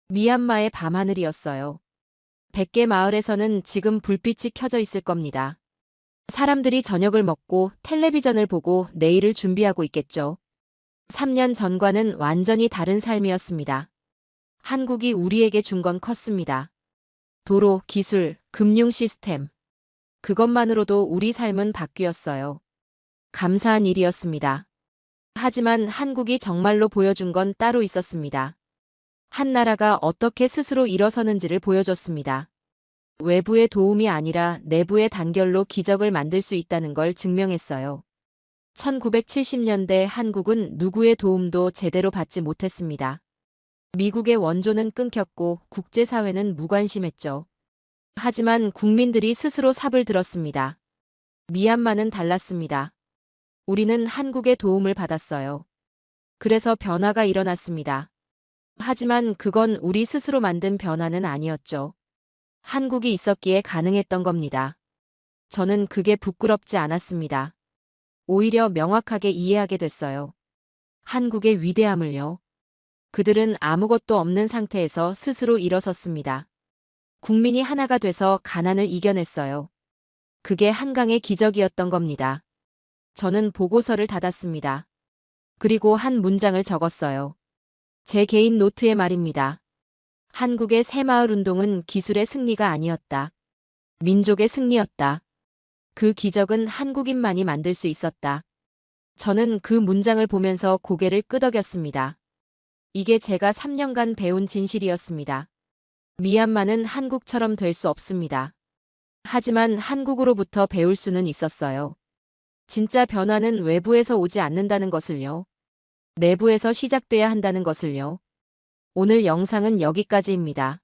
미얀마의 밤하늘이었어요. 100개 마을에서는 지금 불빛이 켜져 있을 겁니다. 사람들이 저녁을 먹고 텔레비전을 보고 내일을 준비하고 있겠죠. 3년 전과는 완전히 다른 삶이었습니다. 한국이 우리에게 준 건 컸습니다. 도로, 기술, 금융 시스템. 그것만으로도 우리 삶은 바뀌었어요. 감사한 일이었습니다. 하지만 한국이 정말로 보여준 건 따로 있었습니다. 한 나라가 어떻게 스스로 일어서는지를 보여줬습니다. 외부의 도움이 아니라 내부의 단결로 기적을 만들 수 있다는 걸 증명했어요. 1970년대 한국은 누구의 도움도 제대로 받지 못했습니다. 미국의 원조는 끊겼고 국제사회는 무관심했죠. 하지만 국민들이 스스로 삽을 들었습니다. 미얀마는 달랐습니다. 우리는 한국의 도움을 받았어요. 그래서 변화가 일어났습니다. 하지만 그건 우리 스스로 만든 변화는 아니었죠. 한국이 있었기에 가능했던 겁니다. 저는 그게 부끄럽지 않았습니다. 오히려 명확하게 이해하게 됐어요. 한국의 위대함을요. 그들은 아무것도 없는 상태에서 스스로 일어섰습니다. 국민이 하나가 돼서 가난을 이겨냈어요. 그게 한강의 기적이었던 겁니다. 저는 보고서를 닫았습니다. 그리고 한 문장을 적었어요. 제 개인 노트에 말입니다. 한국의 새마을 운동은 기술의 승리가 아니었다. 민족의 승리였다. 그 기적은 한국인만이 만들 수 있었다. 저는 그 문장을 보면서 고개를 끄덕였습니다. 이게 제가 3년간 배운 진실이었습니다. 미얀마는 한국처럼 될 수 없습니다. 하지만 한국으로부터 배울 수는 있었어요. 진짜 변화는 외부에서 오지 않는다는 것을요. 내부에서 시작돼야 한다는 것을요. 오늘 영상은 여기까지입니다.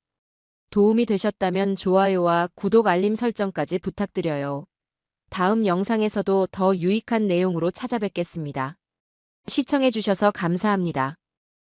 도움이 되셨다면 좋아요와 구독 알림 설정까지 부탁드려요. 다음 영상에서도 더 유익한 내용으로 찾아뵙겠습니다. 시청해주셔서 감사합니다.